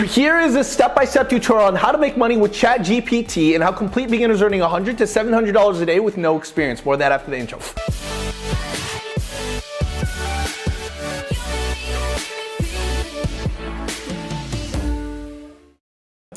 Here is a step-by-step tutorial on how to make money with Chat GPT and how complete beginners earning $100 to $700 a day with no experience. More of that after the intro.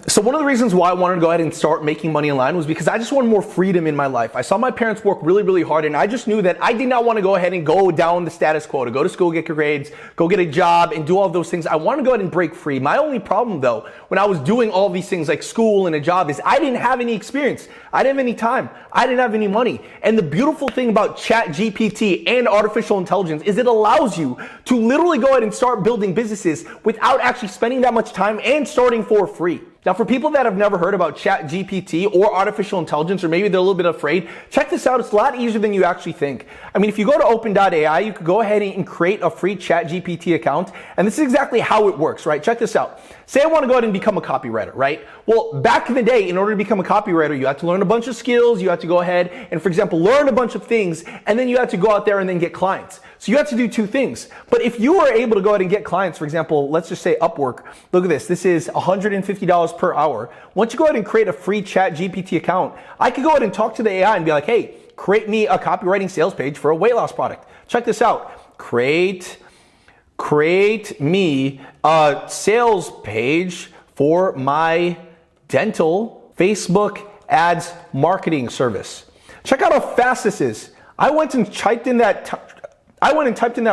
So one of the reasons why I wanted to go ahead and start making money online was because I just wanted more freedom in my life. I saw my parents work really, really hard, and I just knew that I did not want to go ahead and go down the status quo, to go to school, get your grades, go get a job, and do all of those things. I wanted to go ahead and break free. My only problem, though, when I was doing all these things like school and a job is I didn't have any experience. I didn't have any time. I didn't have any money. And the beautiful thing about Chat GPT and artificial intelligence is it allows you to literally go ahead and start building businesses without actually spending that much time and starting for free. Now, for people that have never heard about Chat GPT or artificial intelligence, or maybe they're a little bit afraid, check this out. It's a lot easier than you actually think. I mean, if you go to open.ai, you could go ahead and create a free Chat GPT account. And this is exactly how it works, right? Check this out. Say I want to go ahead and become a copywriter, right? Well, back in the day, in order to become a copywriter, you had to learn a bunch of skills. You had to go ahead and, for example, learn a bunch of things. And then you had to go out there and then get clients. So you have to do two things. But if you were able to go ahead and get clients, for example, let's just say Upwork, look at this. This is $150 per hour. Once you go ahead and create a free Chat GPT account, I could go ahead and talk to the AI and be like, hey, create me a copywriting sales page for a weight loss product. Check this out. Create me a sales page for my dental Facebook ads marketing service. Check out how fast this is. I went and typed in that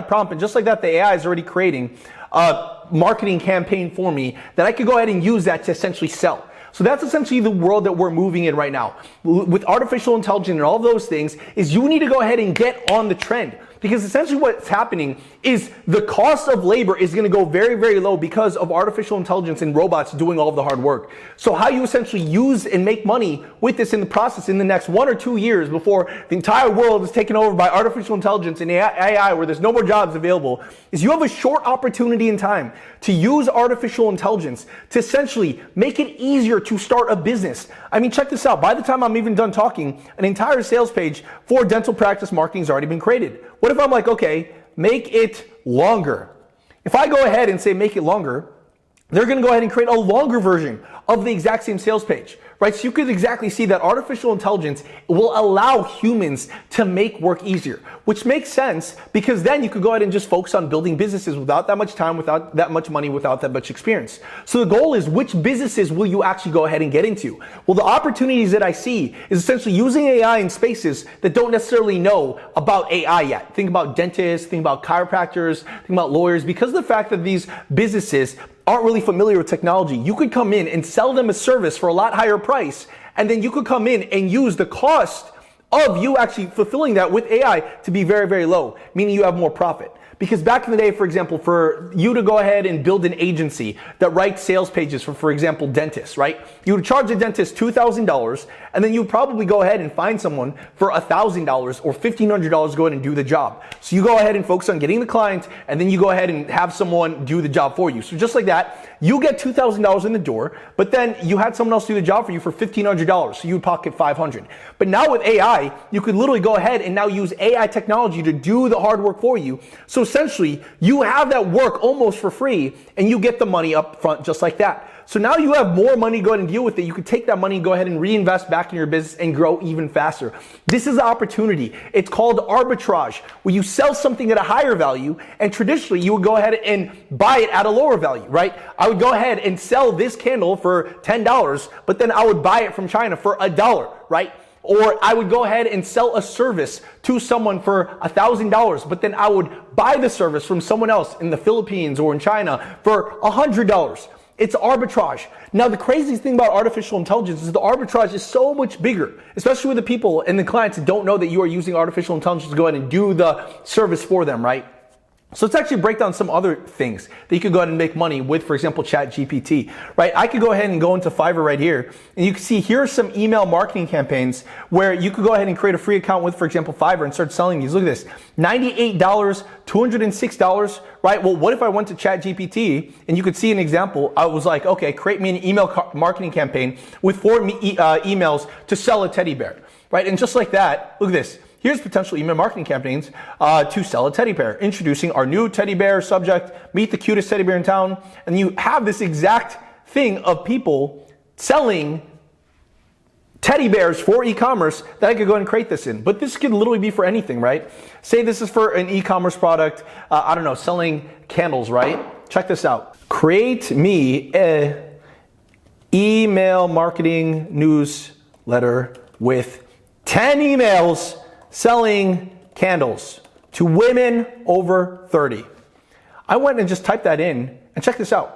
prompt, and just like that, the AI is already creating a marketing campaign for me that I could go ahead and use that to essentially sell. So that's essentially the world that we're moving in right now. With artificial intelligence and all of those things, is you need to go ahead and get on the trend. Because essentially what's happening is the cost of labor is going to go very, very low because of artificial intelligence and robots doing all of the hard work. So how you essentially use and make money with this in the process in the next 1 or 2 years before the entire world is taken over by artificial intelligence and AI, where there's no more jobs available, is you have a short opportunity in time to use artificial intelligence to essentially make it easier to start a business. I mean, check this out. By the time I'm even done talking, an entire sales page for dental practice marketing has already been created. What if I'm like, okay, make it longer? If I go ahead and say make it longer, they're going to go ahead and create a longer version of the exact same sales page, right? So you could exactly see that artificial intelligence will allow humans to make work easier, which makes sense because then you could go ahead and just focus on building businesses without that much time, without that much money, without that much experience. So the goal is, which businesses will you actually go ahead and get into? Well, the opportunities that I see is essentially using AI in spaces that don't necessarily know about AI yet. Think about dentists, think about chiropractors, think about lawyers. Because of the fact that these businesses aren't really familiar with technology, you could come in and sell them a service for a lot higher price, and then you could come in and use the cost of you actually fulfilling that with AI to be very, very low, meaning you have more profit. Because back in the day, for example, for you to go ahead and build an agency that writes sales pages for example, dentists, right? You would charge a dentist $2,000, and then you would probably go ahead and find someone for $1,000 or $1,500 to go ahead and do the job. So you go ahead and focus on getting the client, and then you go ahead and have someone do the job for you. So just like that, you get $2,000 in the door, but then you had someone else do the job for you for $1,500, so you would pocket $500. But now with AI, you could literally go ahead and now use AI technology to do the hard work for you. So essentially, you have that work almost for free, and you get the money up front just like that. So now you have more money to go ahead and deal with it. You could take that money and go ahead and reinvest back in your business and grow even faster. This is the opportunity. It's called arbitrage, where you sell something at a higher value, and traditionally you would go ahead and buy it at a lower value, right? I would go ahead and sell this candle for $10, but then I would buy it from China for $1, right? Or I would go ahead and sell a service to someone for $1,000, but then I would buy the service from someone else in the Philippines or in China for $100. It's arbitrage. Now, the craziest thing about artificial intelligence is the arbitrage is so much bigger, especially with the people and the clients that don't know that you are using artificial intelligence to go ahead and do the service for them, right? So let's actually break down some other things that you could go ahead and make money with, for example, Chat GPT, right? I could go ahead and go into Fiverr right here, and you can see here are some email marketing campaigns where you could go ahead and create a free account with, for example, Fiverr, and start selling these. Look at this, $98, $206, right? Well, what if I went to Chat GPT and you could see an example? I was like, okay, create me an email marketing campaign with 4 emails to sell a teddy bear, right? And just like that, look at this. Here's potential email marketing campaigns to sell a teddy bear. Introducing our new teddy bear subject, meet the cutest teddy bear in town. And you have this exact thing of people selling teddy bears for e-commerce that I could go ahead and create this in. But this could literally be for anything, right? Say this is for an e-commerce product, I don't know, selling candles, right? Check this out. Create me a email marketing newsletter with 10 emails selling candles to women over 30. I went and just typed that in, and check this out.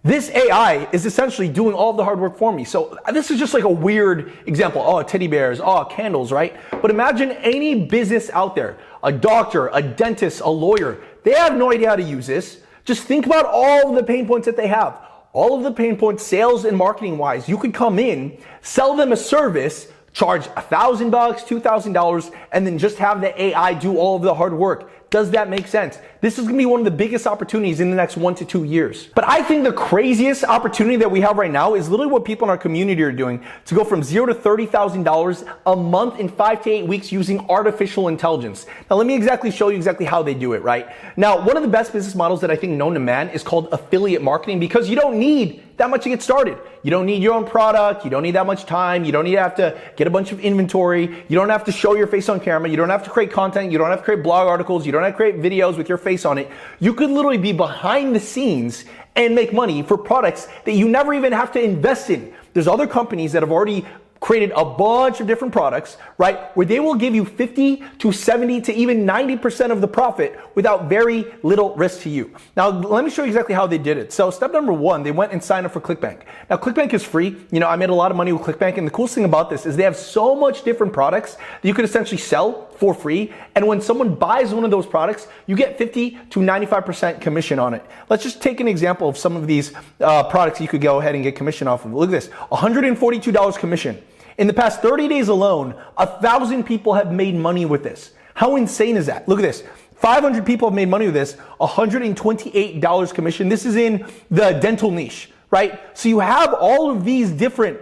This AI is essentially doing all of the hard work for me. So this is just like a weird example. Oh, teddy bears, oh, candles, right? But imagine any business out there, a doctor, a dentist, a lawyer, they have no idea how to use this. Just think about all of the pain points that they have. All of the pain points, sales and marketing wise, you could come in, sell them a service, charge $1,000, $2,000, and then just have the AI do all of the hard work. Does that make sense? This is gonna be one of the biggest opportunities in the next 1 to 2 years. But I think the craziest opportunity that we have right now is literally what people in our community are doing to go from $0 to $30,000 a month in 5 to 8 weeks using artificial intelligence. Now let me show you exactly how they do it, right? Now, one of the best business models that I think known to man is called affiliate marketing, because you don't need that much to get started. You don't need your own product. You don't need that much time. You don't need to have to get a bunch of inventory. You don't have to show your face on camera. You don't have to create content. You don't have to create blog articles. You don't have to create videos with your face on it. You could literally be behind the scenes and make money for products that you never even have to invest in. There's other companies that have already created a bunch of different products, right, where they will give you 50 to 70 to even 90% of the profit without very little risk to you. Now, let me show you exactly how they did it. So step number one, they went and signed up for ClickBank. Now, ClickBank is free. You know, I made a lot of money with ClickBank, and the coolest thing about this is they have so much different products that you could essentially sell for free. And when someone buys one of those products, you get 50 to 95% commission on it. Let's just take an example of some of these products you could go ahead and get commission off of. Look at this, $142 commission. In the past 30 days alone, 1,000 people have made money with this. How insane is that? Look at this. 500 people have made money with this, $128 commission. This is in the dental niche, right? So you have all of these different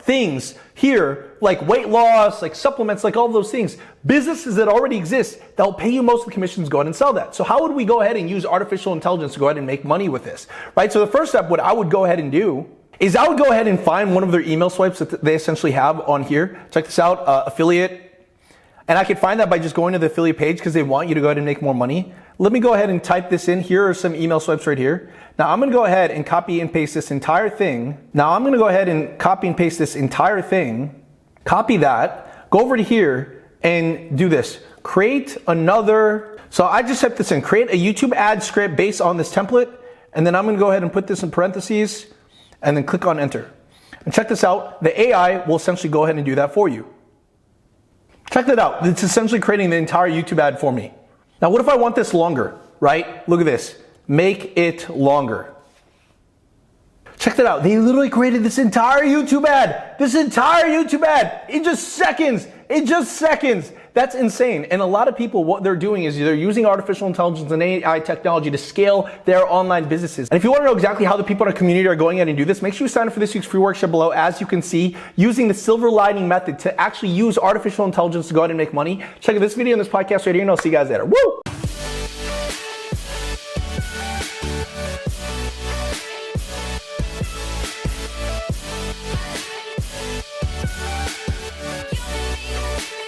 things here, like weight loss, like supplements, like all those things. Businesses that already exist, they'll pay you most of the commissions, go ahead and sell that. So how would we go ahead and use artificial intelligence to go ahead and make money with this, right? So the first step, what I would go ahead and do is I would go ahead and find one of their email swipes that they essentially have on here. Check this out, affiliate. And I could find that by just going to the affiliate page because they want you to go ahead and make more money. Let me go ahead and type this in. Here are some email swipes right here. Now I'm gonna go ahead and copy and paste this entire thing. Copy that, go over to here and do this. Create another, so I just typed this in, create a YouTube ad script based on this template. And then I'm gonna go ahead and put this in parentheses and then click on enter. And check this out, the AI will essentially go ahead and do that for you. Check that out, it's essentially creating the entire YouTube ad for me. Now what if I want this longer, right? Look at this, make it longer. Check that out, they literally created this entire YouTube ad in just seconds, That's insane. And a lot of people, what they're doing is they're using artificial intelligence and AI technology to scale their online businesses. And if you want to know exactly how the people in our community are going ahead and do this, make sure you sign up for this week's free workshop below. As you can see, using the silver lining method to actually use artificial intelligence to go ahead and make money. Check out this video and this podcast right here, and I'll see you guys later. Woo! You